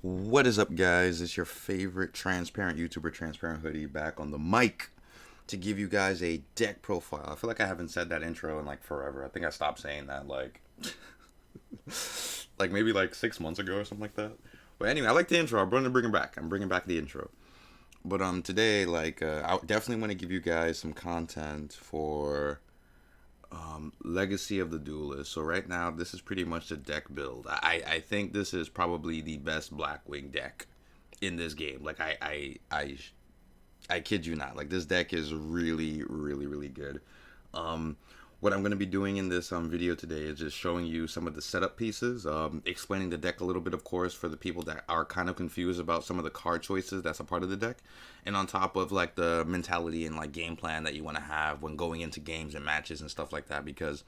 What is up, guys? It's your favorite transparent YouTuber, Transparent Hoodie, back on the mic to give you guys a deck profile. I feel like I haven't said that intro in like forever. I think I stopped saying that like maybe like 6 months ago or something like that. But anyway, I like the intro. I'm going to bring it back. I'm bringing back the intro. But today, I definitely want to give you guys some content for Legacy of the Duelist. So right now, this is pretty much the deck build. I think this is probably the best Blackwing deck in this game. I kid you not. Like, this deck is really, really, really good. Um, what I'm going to be doing in this video today is just showing you some of the setup pieces, explaining the deck a little bit, of course, for the people that are kind of confused about some of the card choices that's a part of the deck, and on top of like the mentality and like game plan that you want to have when going into games and matches and stuff like that, because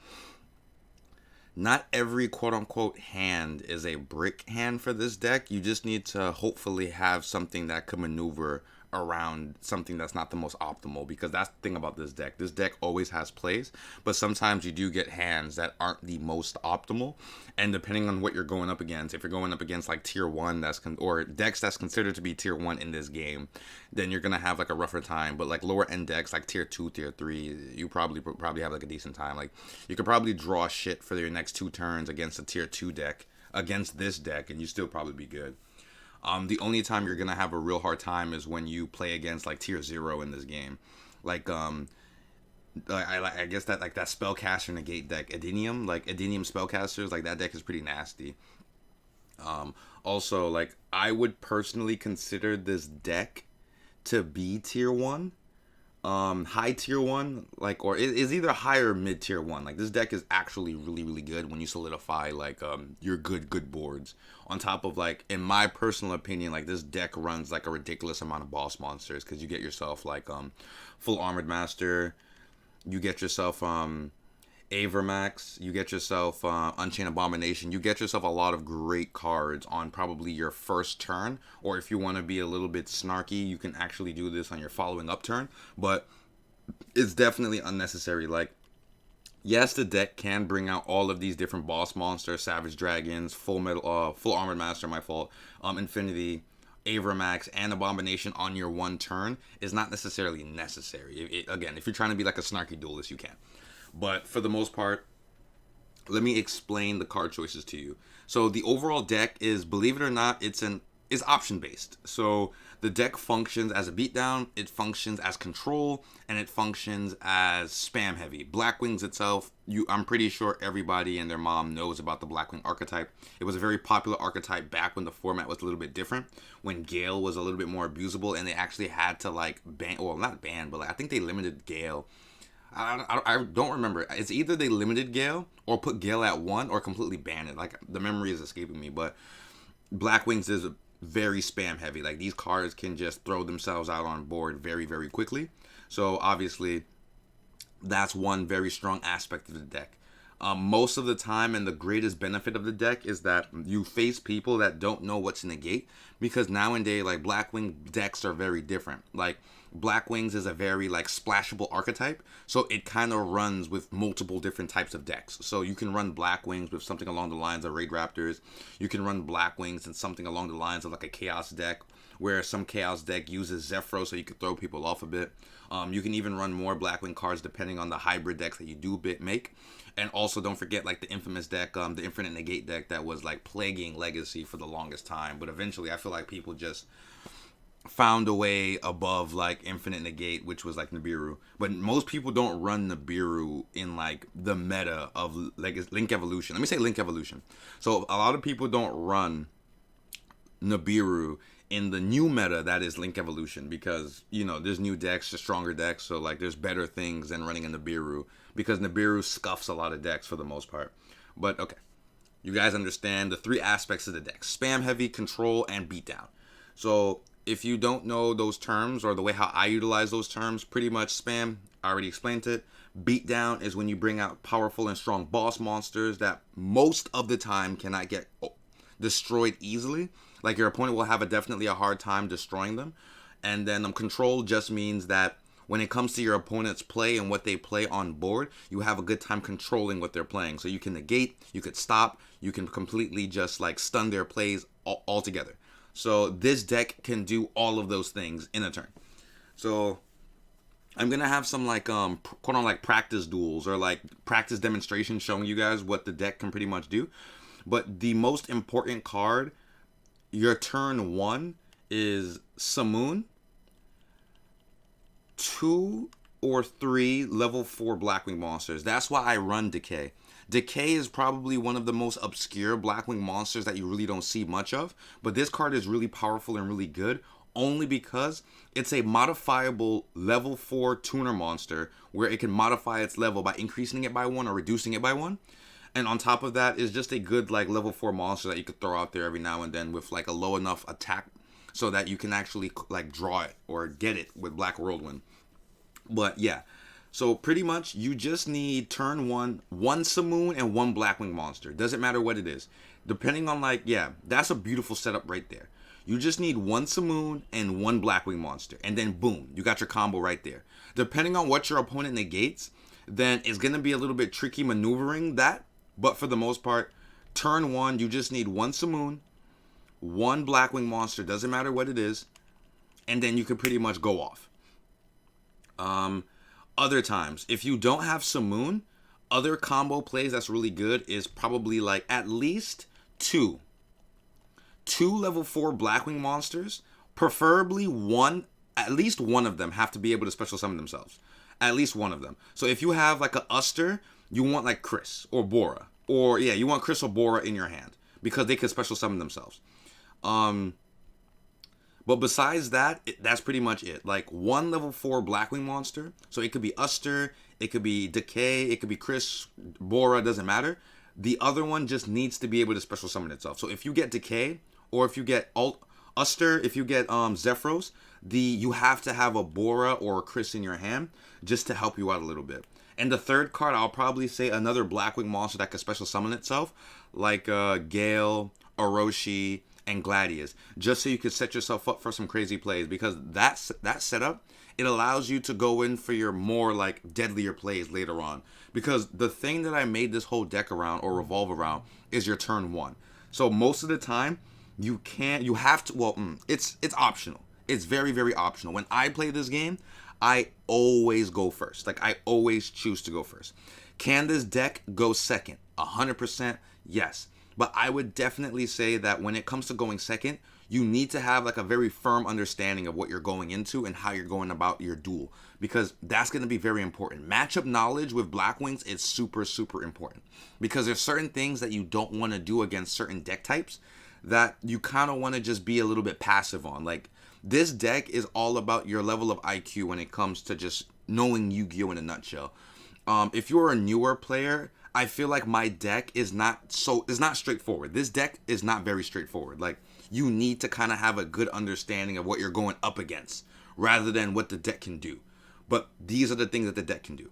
not every quote unquote hand is a brick hand for this deck. You just need to hopefully have something that can maneuver around something that's not the most optimal, because that's the thing about this deck. This deck always has plays, but sometimes you do get hands that aren't the most optimal, and depending on what you're going up against, if you're going up against like tier 1 or decks that's considered to be tier 1 in this game, then you're gonna have like a rougher time. But like lower end decks like tier 2, tier 3, you probably have like a decent time. Like, you could probably draw shit for your next 2 turns against a tier 2 deck, against this deck, and you still probably be good. The only time you're gonna have a real hard time is when you play against like tier 0 in this game. Like I guess that like that spellcaster negate deck, Edenium, like Edenium spellcasters, like that deck is pretty nasty. Also, like, I would personally consider this deck to be tier 1, high tier 1, like, or it is either high or mid tier 1. Like, this deck is actually really, really good when you solidify like your good boards. On top of, like, in my personal opinion, like, this deck runs like a ridiculous amount of boss monsters, because you get yourself like full armored master, you get yourself Avermax, you get yourself Unchained Abomination, you get yourself a lot of great cards on probably your first turn, or if you want to be a little bit snarky, you can actually do this on your following up turn, but it's definitely unnecessary. Like, yes, the deck can bring out all of these different boss monsters, Savage Dragons, Full Armored Master, my fault, Infinity, Avermax, and Abomination on your one turn is not necessarily necessary. Again, if you're trying to be like a snarky duelist, you can. But for the most part, let me explain the card choices to you. So the overall deck is, believe it or not, is option based. So the deck functions as a beatdown, it functions as control, and it functions as spam heavy. Blackwings itself, I'm pretty sure everybody and their mom knows about the Blackwing archetype. It was a very popular archetype back when the format was a little bit different, when Gale was a little bit more abusable, and they actually had to like ban, well, not ban, but like, I think they limited Gale. I don't remember. It's either they limited Gale or put Gale at 1 or completely banned it. Like, the memory is escaping me, but Blackwings is very spam heavy. Like, these cards can just throw themselves out on board very, very quickly. So obviously, that's one very strong aspect of the deck. Most of the time, and the greatest benefit of the deck is that you face people that don't know what to negate, because nowadays, like, Blackwing decks are very different. Like, Blackwings is a very like splashable archetype, so it kind of runs with multiple different types of decks. So you can run Blackwings with something along the lines of Raid Raptors. You can run Blackwings and something along the lines of like a Chaos deck, where some Chaos deck uses Zephyro, so you could throw people off a bit. You can even run more Blackwing cards depending on the hybrid decks that you do make. And also, don't forget like the infamous deck, the Infinite Negate deck that was like plaguing Legacy for the longest time. But eventually, I feel like people just found a way above like Infinite Negate, which was like Nibiru. But most people don't run Nibiru in like the meta of like Link Evolution. Let me say Link Evolution. So a lot of people don't run Nibiru in the new meta that is Link Evolution, because, you know, there's new decks, there's stronger decks, so like there's better things than running a Nibiru, because Nibiru scuffs a lot of decks for the most part. But okay, you guys understand the 3 aspects of the deck: spam heavy, control, and beatdown. So if you don't know those terms, or the way how I utilize those terms, pretty much spam, I already explained it. Beatdown is when you bring out powerful and strong boss monsters that most of the time cannot get destroyed easily. Like, your opponent will have definitely a hard time destroying them. And then control just means that when it comes to your opponent's play and what they play on board, you have a good time controlling what they're playing. So you can negate, you could stop, you can completely just like stun their plays altogether. So this deck can do all of those things in a turn. So I'm gonna have some like quote on like practice duels or like practice demonstrations showing you guys what the deck can pretty much do. But the most important card, your turn one, is Simoon, 2 or 3 level 4 Blackwing monsters. That's why I run Decay. Decay is probably one of the most obscure Blackwing monsters that you really don't see much of, but this card is really powerful and really good only because it's a modifiable level 4 tuner monster where it can modify its level by increasing it by 1 or reducing it by 1. And on top of that is just a good like level 4 monster that you could throw out there every now and then with like a low enough attack so that you can actually like draw it or get it with Black Whirlwind. But yeah, so pretty much you just need turn one Simoon and 1 Blackwing monster. Doesn't matter what it is. Depending on like, yeah, that's a beautiful setup right there. You just need 1 Simoon and 1 Blackwing monster. And then boom, you got your combo right there. Depending on what your opponent negates, then it's going to be a little bit tricky maneuvering that. But for the most part, turn 1, you just need 1 Simoon, 1 Blackwing monster. Doesn't matter what it is. And then you can pretty much go off. Other times, if you don't have Simoon, other combo plays that's really good is probably like at least two level 4 Blackwing monsters, preferably one, at least one of them have to be able to special summon themselves. At least one of them. So if you have like a Uster, you want like Chris or Bora. Or yeah, you want Chris or Bora in your hand because they can special summon themselves. But besides that, that's pretty much it. Like 1 level 4 Blackwing monster. So it could be Uster, it could be Decay, it could be Chris, Bora, doesn't matter. The other one just needs to be able to special summon itself. So if you get Decay, or if you get Uster, if you get Zephyros, you have to have a Bora or a Chris in your hand just to help you out a little bit. And the third card, I'll probably say another Blackwing monster that can special summon itself, like Gale, Orochi, and Gladius, just so you can set yourself up for some crazy plays, because that setup, it allows you to go in for your more like deadlier plays later on, because the thing that I made this whole deck around or revolve around is your turn 1. So most of the time you have to, it's optional. It's very, very optional. When I play this game, I always go first. Like I always choose to go first. Can this deck go second? 100% yes. But I would definitely say that when it comes to going second, you need to have like a very firm understanding of what you're going into and how you're going about your duel, because that's going to be very important. Matchup knowledge with Blackwings is super, super important, because there's certain things that you don't want to do against certain deck types that you kind of want to just be a little bit passive on. Like this deck is all about your level of IQ when it comes to just knowing Yu-Gi-Oh! In a nutshell. If you're a newer player, I feel like my deck is not straightforward. This deck is not very straightforward. Like you need to kind of have a good understanding of what you're going up against rather than what the deck can do. But these are the things that the deck can do.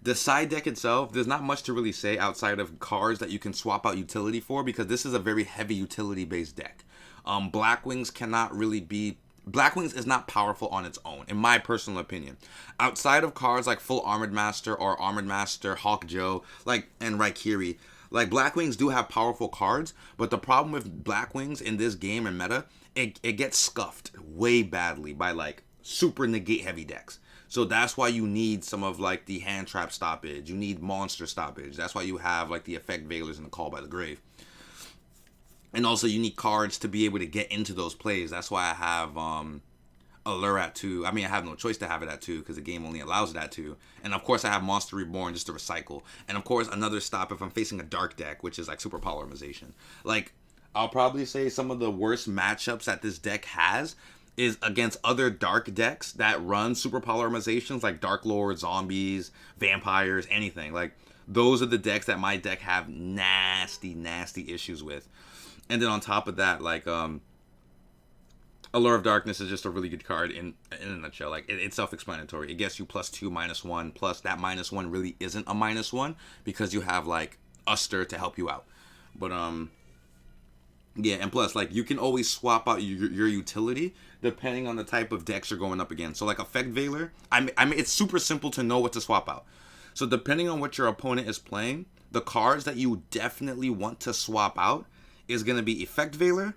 The side deck itself, there's not much to really say outside of cards that you can swap out utility for, because this is a very heavy utility based deck. Blackwings cannot really be Blackwings is not powerful on its own, in my personal opinion. Outside of cards like Full Armored Master or Armored Master, Hawk Joe, and Raikiri, like Blackwings do have powerful cards, but the problem with Blackwings in this game and meta, it gets scuffed way badly by like super negate heavy decks. So that's why you need some of like the hand trap stoppage. You need monster stoppage. That's why you have like the effect veilers and the call by the grave. And also you need cards to be able to get into those plays. That's why I have Allure at 2. I mean, I have no choice to have it at 2 because the game only allows it at 2. And of course I have Monster Reborn just to recycle. And of course another stop if I'm facing a dark deck, which is like super polymerization. Like, I'll probably say some of the worst matchups that this deck has is against other dark decks that run super polymerizations, like Dark Lord, zombies, vampires, anything. Like, those are the decks that my deck have nasty, nasty issues with. And then on top of that, like, Allure of Darkness is just a really good card in a nutshell. Like, it's self-explanatory. It gets you +2, -1, plus that -1 really isn't a -1 because you have, like, Uster to help you out. But, yeah, and plus, like, you can always swap out your utility depending on the type of decks you're going up against. So, like, Effect Veiler, I mean, it's super simple to know what to swap out. So, depending on what your opponent is playing, the cards that you definitely want to swap out is going to be Effect Veiler,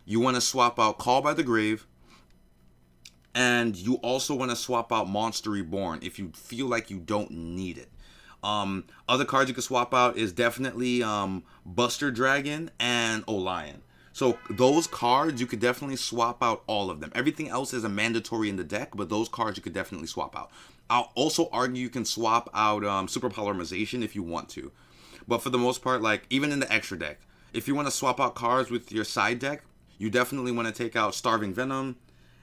You want to swap out Call by the Grave, and you also want to swap out Monster Reborn if you feel like you don't need it. Other cards you can swap out is definitely Buster Dragon and Olion. So those cards you could definitely swap out all of them. Everything else is a mandatory in the deck, but those cards you could definitely swap out. I'll also argue you can swap out Super Polymerization if you want to, but for the most part, like even in the extra deck, if you want to swap out cards with your side deck, you definitely want to take out Starving Venom,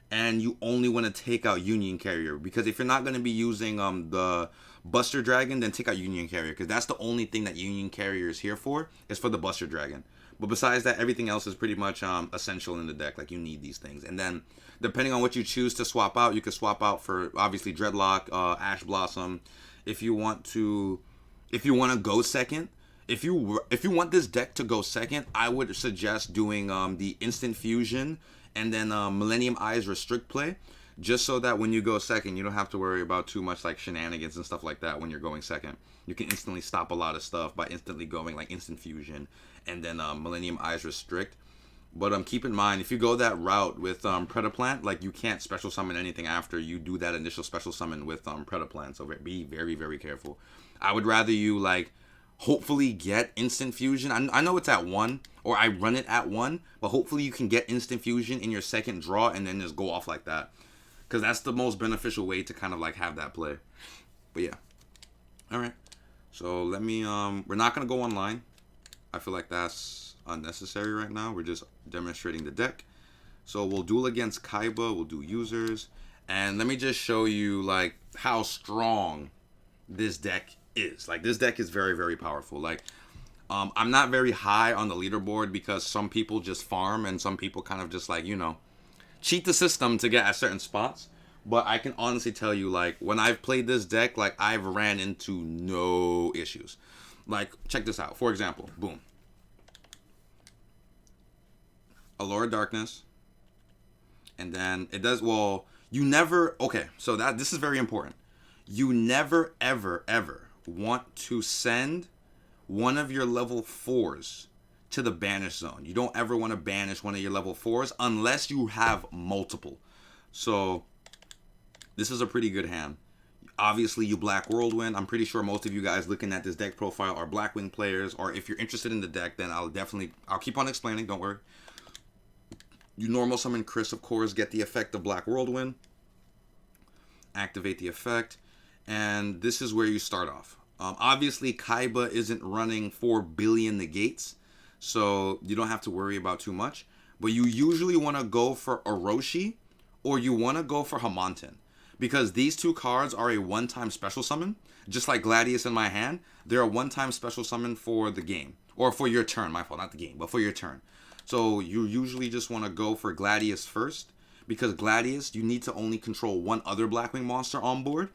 and you only want to take out Union Carrier, because if you're not going to be using the Buster Dragon, then take out Union Carrier, because that's the only thing that Union Carrier is here for, is for the Buster Dragon. But besides that, everything else is pretty much essential in the deck. Like, you need these things. And then, depending on what you choose to swap out, you can swap out for, obviously, Dreadlock, Ash Blossom. If you want to go second, if you want this deck to go second, I would suggest doing the Instant Fusion and then Millennium Eyes Restrict play, just so that when you go second, you don't have to worry about too much like shenanigans and stuff like that when you're going second. You can instantly stop a lot of stuff by instantly going like Instant Fusion and then Millennium Eyes Restrict. But keep in mind, if you go that route with Predaplant, like you can't special summon anything after you do that initial special summon with Predaplant. So be very, very careful. I would rather you like hopefully get Instant Fusion. I know it's at 1, or I run it at 1, but hopefully you can get Instant Fusion in your second draw and then just go off like that, because that's the most beneficial way to kind of like have that play. But yeah, all right, so let me we're not gonna go online. I feel like that's unnecessary right now. We're just demonstrating the deck. So we'll duel against Kaiba, we'll do users, and let me just show you like how strong this deck is. Like, this deck is very, very powerful. Like, I'm not very high on the leaderboard because some people just farm and some people kind of just like, you know, cheat the system to get at certain spots. But I can honestly tell you, like, when I've played this deck, like, I've ran into no issues. Like, check this out. For example, boom. Allure of Darkness. And then it does, well, you never, okay, so this is very important. You never, ever, ever want to send one of your level 4s to the banish zone. You don't ever want to banish one of your level 4s unless you have multiple. So this is a pretty good hand. Obviously, you Black Whirlwind. I'm pretty sure most of you guys looking at this deck profile are Blackwing players, or if you're interested in the deck, then I'll keep on explaining, don't worry. You normal summon Chris, of course, get the effect of Black Whirlwind. Activate the effect. And this is where you start off. Obviously, Kaiba isn't running 4 billion negates, so you don't have to worry about too much. But you usually want to go for Orochi, or you want to go for Hamonten, because these two cards are a one-time special summon. Just like Gladius in my hand, they're a one-time special summon for the game. Or for your turn, my fault, not the game, but for your turn. So you usually just want to go for Gladius first, because Gladius, you need to only control one other Blackwing monster on board.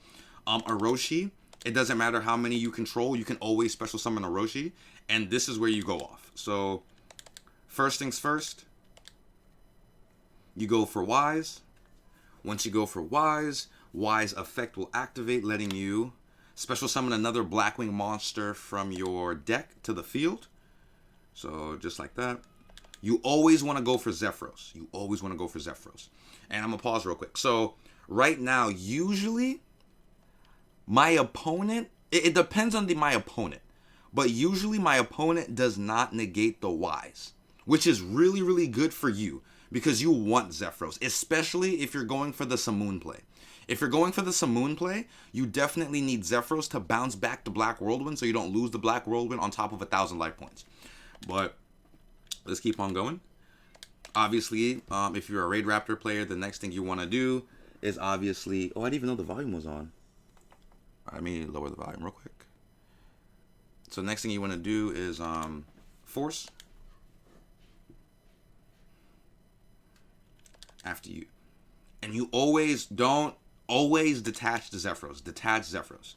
Orochi, it doesn't matter how many you control, you can always special summon Orochi, and this is where you go off. So, first things first, you go for Wise. Once you go for Wise, Wise effect will activate, letting you special summon another Blackwing monster from your deck to the field. So, just like that. You always want to go for Zephyros. You always want to go for Zephyros. And I'm going to pause real quick. So, right now, usually my opponent, it depends on my opponent, but usually my opponent does not negate the Wise, which is really, really good for you because you want Zephyros, especially if you're going for the Simoon play. If you're going for the Simoon play, you definitely need Zephyros to bounce back the Black Whirlwind so you don't lose the Black Whirlwind on top of 1,000 life points. But let's keep on going. Obviously, if you're a Raid Raptor player, the next thing you want to do is obviously, oh, I didn't even know the volume was on. Let me lower the volume real quick. So next thing you want to do is Force. After you. And you always detach the Zephyros. Detach Zephyros.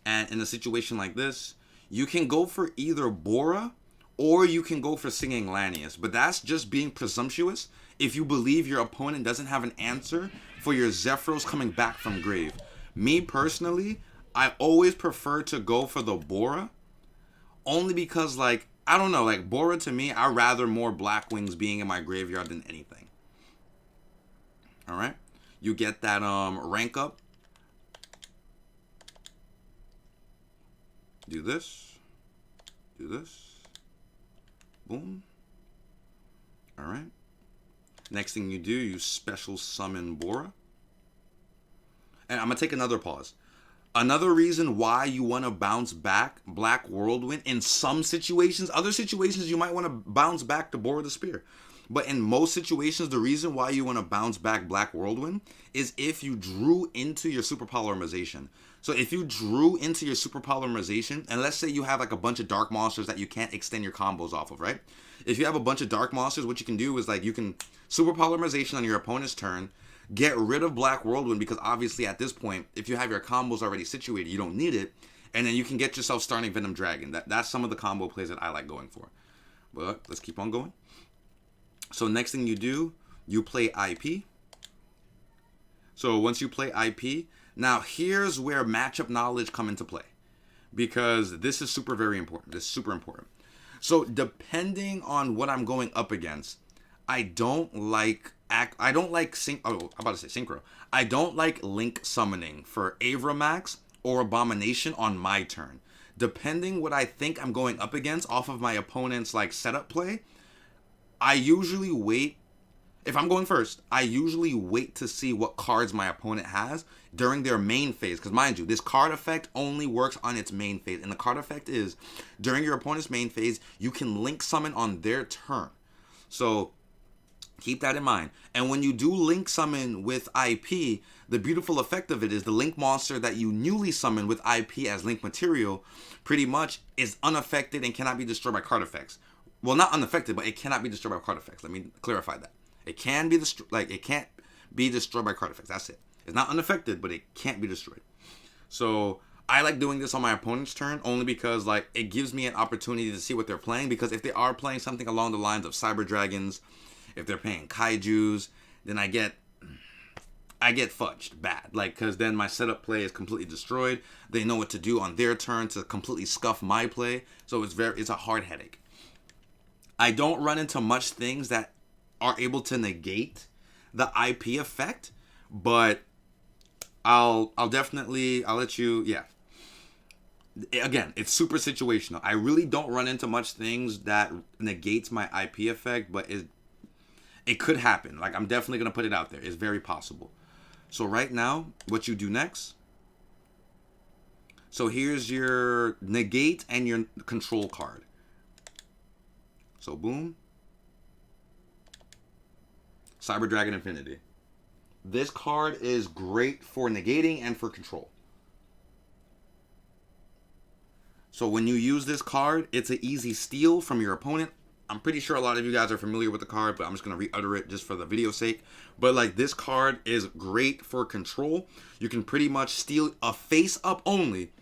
And in a situation like this, you can go for either Bora or you can go for Singing Lanius. But that's just being presumptuous if you believe your opponent doesn't have an answer for your Zephyros coming back from grave. Me personally, I always prefer to go for the Bora, only because like I don't know, like Bora to me, I rather more Blackwings being in my graveyard than anything. All right, you get that rank up. Do this. Do this. Boom. All right. Next thing you do, you special summon Bora. And I'm gonna take another pause. Another reason why you want to bounce back Black Whirlwind in some situations, other situations you might want to bounce back to Bora the Spear. But in most situations, the reason why you want to bounce back Black Whirlwind is if you drew into your super polymerization. So if you drew into your super polymerization, and let's say you have like a bunch of dark monsters that you can't extend your combos off of, right? If you have a bunch of dark monsters, what you can do is like you can super polymerization on your opponent's turn, get rid of Black Whirlwind because obviously at this point, if you have your combos already situated, you don't need it. And then you can get yourself starting Venom Dragon. That's some of the combo plays that I like going for. But let's keep on going. So next thing you do, you play IP. So once you play IP, now here's where matchup knowledge come into play. Because this is very important. This is super important. So depending on what I'm going up against, I don't like synchro. I don't like link summoning for Avramax or Abomination on my turn. Depending what I think I'm going up against off of my opponent's like setup play, I usually wait. If I'm going first, I usually wait to see what cards my opponent has during their main phase. Because mind you, this card effect only works on its main phase. And the card effect is, during your opponent's main phase, you can link summon on their turn. So keep that in mind. And when you do link summon with IP, the beautiful effect of it is the link monster that you newly summon with IP as link material pretty much is unaffected and cannot be destroyed by card effects. Well, not unaffected, but it cannot be destroyed by card effects. Let me clarify that. It can be it can't be destroyed by card effects. That's it. It's not unaffected, but it can't be destroyed. So I like doing this on my opponent's turn only because like it gives me an opportunity to see what they're playing. Because if they are playing something along the lines of Cyber Dragons, if they're playing Kaijus, then I get fudged bad. Like, because then my setup play is completely destroyed. They know what to do on their turn to completely scuff my play. So it's a hard headache. I don't run into much things that are able to negate the IP effect, but I'll let you, yeah. Again, it's super situational. I really don't run into much things that negates my IP effect, but it could happen. Like, I'm definitely going to put it out there. It's very possible. So right now, what you do next. So here's your negate and your control card. So boom. Cyber Dragon Infinity. This card is great for negating and for control. So when you use this card, it's an easy steal from your opponent. I'm pretty sure a lot of you guys are familiar with the card, but I'm just going to re-utter it just for the video's sake. But like, this card is great for control. You can pretty much steal a face-up only,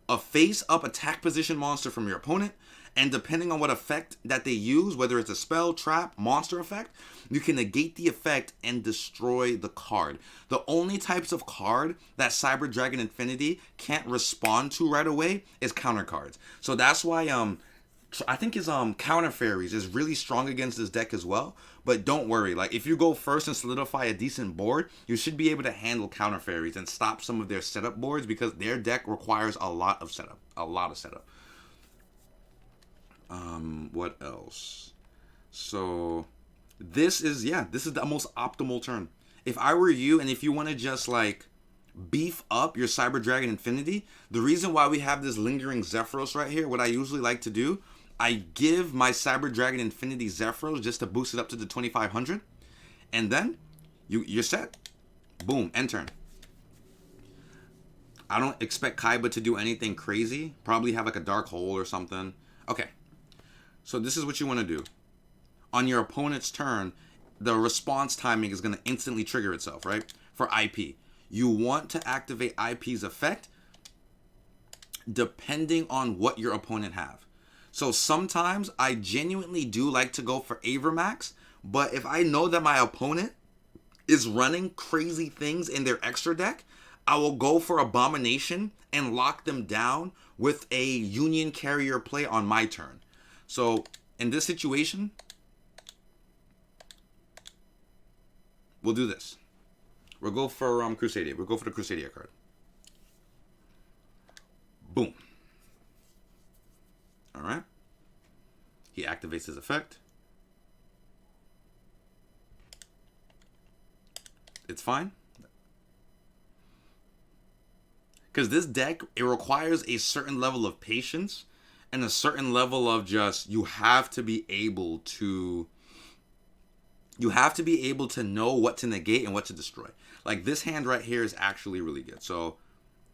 a face-up attack position monster from your opponent. And depending on what effect that they use, whether it's a spell, trap, monster effect, you can negate the effect and destroy the card. The only types of card that Cyber Dragon Infinity can't respond to right away is counter cards. So that's why I think his counter fairies is really strong against this deck as well. But don't worry, like if you go first and solidify a decent board, you should be able to handle counter fairies and stop some of their setup boards because their deck requires a lot of setup. What else? So this is the most optimal turn. If I were you, and if you want to just like beef up your Cyber Dragon Infinity, the reason why we have this lingering Zephyros right here, what I usually like to do, I give my Cyber Dragon Infinity Zephyros just to boost it up to the 2500, and then you're set. Boom, end turn. I don't expect Kaiba to do anything crazy. Probably have like a dark hole or something. Okay. So this is what you want to do. On your opponent's turn, the response timing is going to instantly trigger itself, right? For IP. You want to activate IP's effect depending on what your opponent have. So sometimes I genuinely do like to go for Avramax, but if I know that my opponent is running crazy things in their extra deck, I will go for Abomination and lock them down with a Union Carrier play on my turn. So in this situation, we'll do this. We'll go for Crusadia. We'll go for the Crusadia card. Boom. All right. He activates his effect. It's fine. Because this deck, it requires a certain level of patience and a certain level of just, you have to be able to know what to negate and what to destroy. Like this hand right here is actually really good. So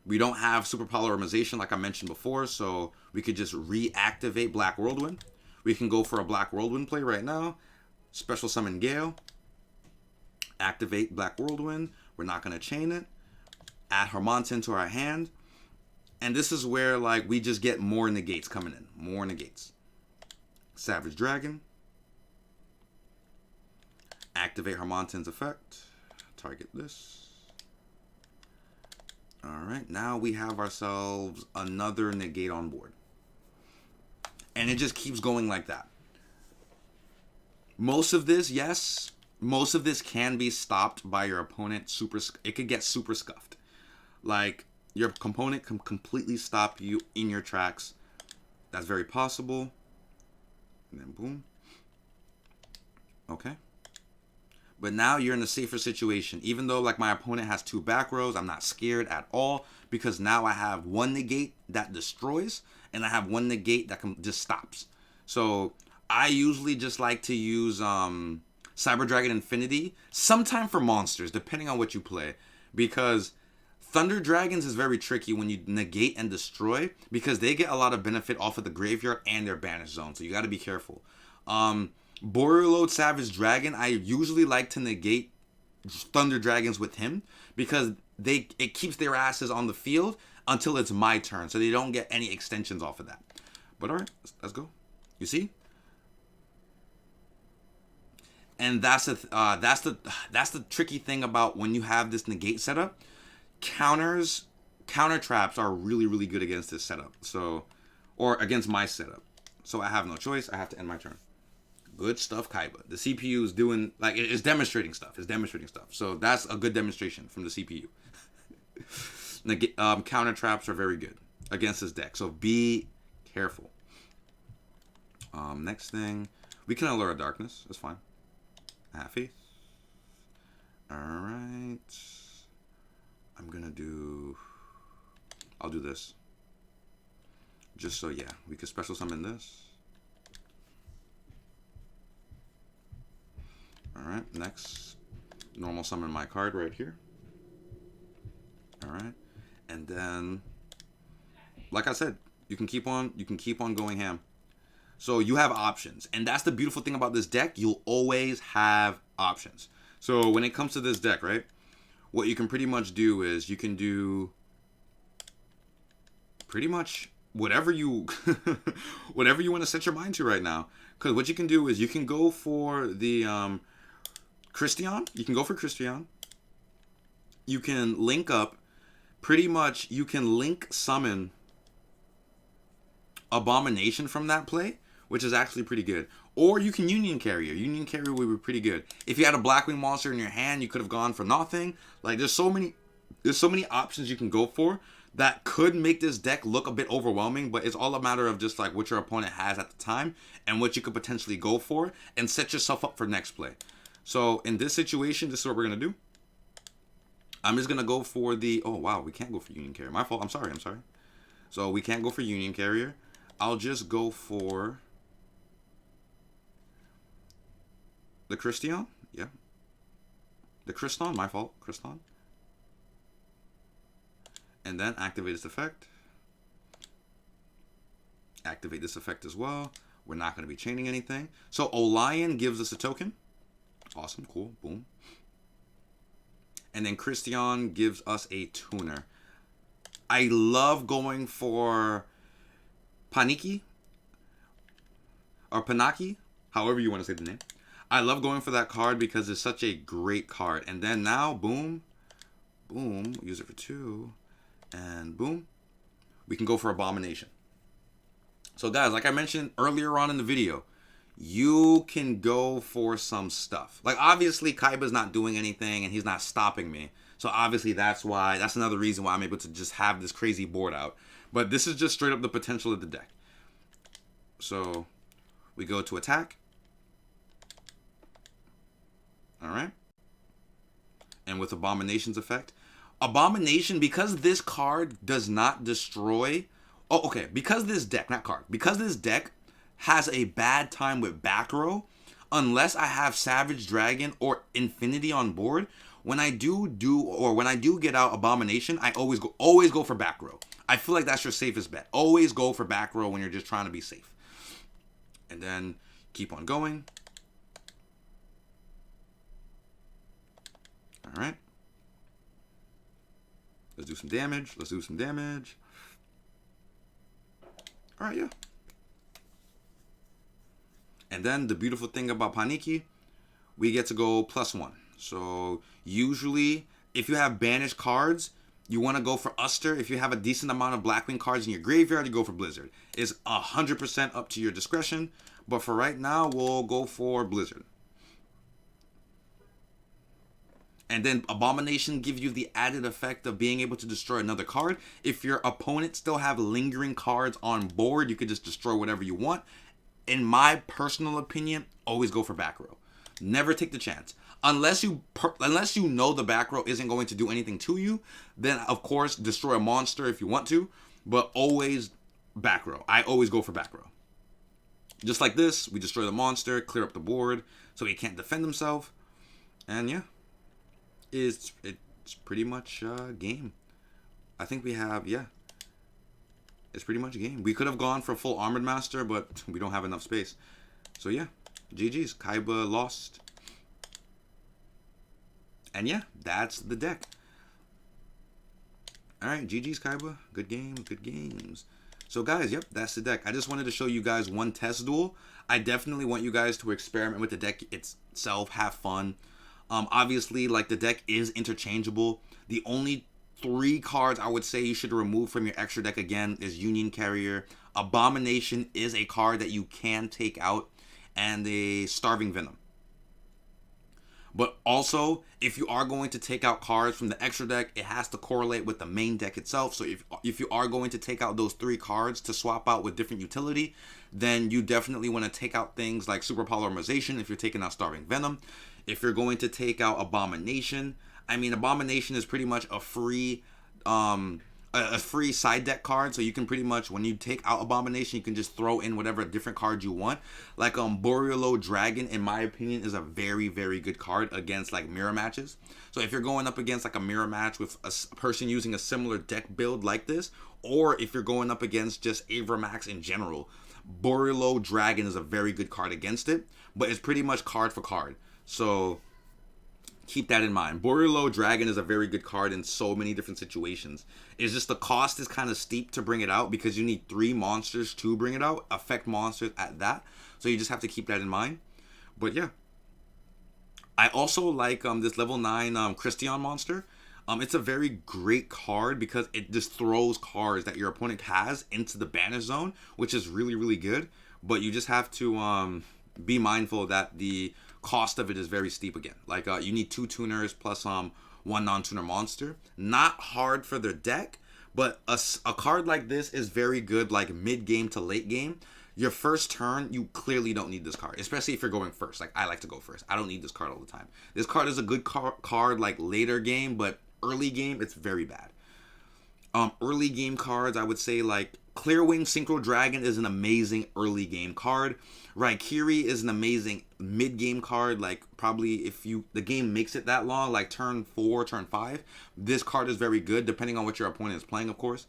we don't have super polymerization like I mentioned before, so we could just reactivate Black Whirlwind. We can go for a Black Whirlwind play right now. Special summon Gale. Activate Black Whirlwind. We're not going to chain it. Add Harmonton to our hand. And this is where like we just get more negates coming in. More negates. Savage Dragon. Activate Harmonton's effect. Target this. Alright, now we have ourselves another negate on board. And it just keeps going like that. Most of this, yes, most of this can be stopped by your opponent. It could get super scuffed. Like, your opponent can completely stop you in your tracks. That's very possible. And then boom. Okay. But now you're in a safer situation. Even though like my opponent has 2 back rows, I'm not scared at all. Because now I have 1 negate that destroys. And I have 1 negate that just stops. So I usually just like to use Cyber Dragon Infinity. Sometime for monsters, depending on what you play. Because Thunder Dragons is very tricky when you negate and destroy. Because they get a lot of benefit off of the graveyard and their banish zone. So you got to be careful. L.O.T.D Savage Dragon, I usually like to negate Thunder Dragons with him because it keeps their asses on the field until it's my turn, so they don't get any extensions off of that. But all right, let's go. You see, and that's the tricky thing about when you have this negate setup. Counter traps are really good against this setup, or against my setup. So I have no choice. I have to end my turn. Good stuff, Kaiba. The CPU is doing, like, it's demonstrating stuff. So that's a good demonstration from the CPU. Counter traps are very good against this deck. So be careful. Next thing. We can Allure of Darkness. That's fine. I have faith. Alright. I'll do this. Just so, yeah. We could special summon this. Alright, next, normal summon my card right here. Alright, and then, like I said, you can keep on going ham. So you have options, and that's the beautiful thing about this deck. You'll always have options. So when it comes to this deck, right, what you can pretty much do is you can do pretty much whatever you want to set your mind to right now. Because what you can do is you can go for the Christian. You can go for Christian. You can link up. Pretty much, you can link summon Abomination from that play, which is actually pretty good. Or you can Union Carrier. Union Carrier would be pretty good. If you had a Blackwing monster in your hand, you could have gone for nothing. Like, there's so many options you can go for that could make this deck look a bit overwhelming, but it's all a matter of just like what your opponent has at the time and what you could potentially go for and set yourself up for next play. So in this situation, this is what we're going to do. I'm just going to go for the... Oh, wow. We can't go for Union Carrier. My fault. I'm sorry. So we can't go for Union Carrier. I'll just go for... the Christian. Yeah. The Kriston. My fault. Kriston. And then activate this effect. Activate this effect as well. We're not going to be chaining anything. So Olion gives us a token. Awesome, cool, boom. And then Christian gives us a tuner. I love going for Paniki or Panaki, however you want to say the name. I love going for that card because it's such a great card. And then now, boom, boom, use it for 2, and boom, we can go for Abomination. So guys, like I mentioned earlier on in the video, you can go for some stuff. Like obviously Kaiba's not doing anything and he's not stopping me. So obviously that's another reason why I'm able to just have this crazy board out. But this is just straight up the potential of the deck. So we go to attack. Alright. And with Abomination's effect. Abomination, because this card does not destroy... Oh, okay. Because this deck, not card. Because this deck has a bad time with back row, unless I have Savage Dragon or Infinity on board, when I do get out Abomination, I always go for back row. I feel like that's your safest bet. Always go for back row when you're just trying to be safe. And then keep on going. All right. Let's do some damage. All right, yeah. And then the beautiful thing about Paniki, we get to go +1. So usually, if you have banished cards, you want to go for Uster. If you have a decent amount of Blackwing cards in your graveyard, you go for Blizzard. It's 100% up to your discretion. But for right now, we'll go for Blizzard. And then Abomination gives you the added effect of being able to destroy another card. If your opponent still have lingering cards on board, you could just destroy whatever you want. In my personal opinion, always go for back row. Never take the chance. Unless you know the back row isn't going to do anything to you, then of course destroy a monster if you want to, but always back row. I always go for back row. Just like this, we destroy the monster, clear up the board so he can't defend himself. And yeah, it's pretty much game. I think we have, yeah. It's pretty much a game. We could have gone for full Armored Master, but we don't have enough space. So yeah, GG's. Kaiba lost. And yeah, that's the deck. Alright, GG's Kaiba. Good game, good games. So guys, yep, that's the deck. I just wanted to show you guys one test duel. I definitely want you guys to experiment with the deck itself, have fun. Obviously, like, the deck is interchangeable. The only 3 cards I would say you should remove from your extra deck again is Union Carrier. Abomination is a card that you can take out, and a Starving Venom. But also, if you are going to take out cards from the extra deck, it has to correlate with the main deck itself. So if you are going to take out those 3 cards to swap out with different utility, then you definitely want to take out things like Super Polymerization if you're taking out Starving Venom. If you're going to take out Abomination, I mean, Abomination is pretty much a free side deck card, so you can pretty much, when you take out Abomination, you can just throw in whatever different cards you want. Like L.O.T.D Dragon, in my opinion, is a very, very good card against like mirror matches. So if you're going up against like a mirror match with a person using a similar deck build like this, or if you're going up against just Avramax in general, L.O.T Dragon is a very good card against it, but it's pretty much card for card. So keep that in mind. L.O.T Dragon is a very good card in so many different situations. It's just the cost is kind of steep to bring it out because you need 3 monsters to bring it out. Effect monsters at that. So you just have to keep that in mind. But yeah. I also like this level 9 Christian monster. It's a very great card because it just throws cards that your opponent has into the banish zone, which is really, really good. But you just have to be mindful that the cost of it is very steep again. Like you need 2 tuners plus 1 non-tuner monster. Not hard for their deck, but a card like this is very good like mid-game to late game. Your first turn, you clearly don't need this card, especially if you're going first. Like, I like to go first. I don't need this card all the time. This card is a good card like later game, but early game, it's very bad. Early game cards, I would say like Clearwing Synchro Dragon is an amazing early game card. Raikiri is an amazing mid game card. Like probably if the game makes it that long, like turn 4, turn 5, this card is very good depending on what your opponent is playing, of course.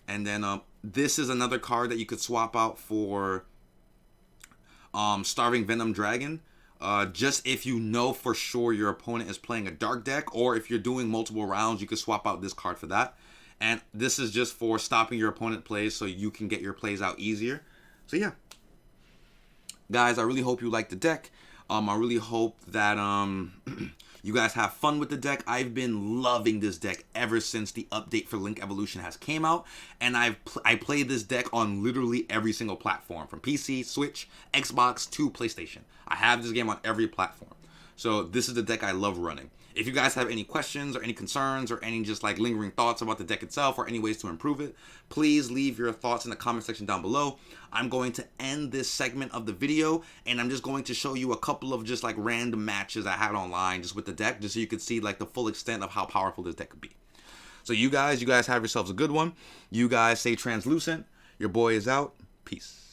And then this is another card that you could swap out for Starving Venom Dragon. Just if you know for sure your opponent is playing a dark deck, or if you're doing multiple rounds, you could swap out this card for that. And this is just for stopping your opponent plays so you can get your plays out easier. So yeah. Guys, I really hope you like the deck. I really hope that you guys have fun with the deck. I've been loving this deck ever since the update for Link Evolution has came out, and I played this deck on literally every single platform, from PC, Switch, Xbox to PlayStation. I have this game on every platform. So this is the deck I love running. If you guys have any questions or any concerns or any just like lingering thoughts about the deck itself or any ways to improve it, please leave your thoughts in the comment section down below. I'm going to end this segment of the video, and I'm just going to show you a couple of just like random matches I had online just with the deck, just so you can see like the full extent of how powerful this deck could be. So you guys have yourselves a good one. You guys stay translucent. Your boy is out. Peace.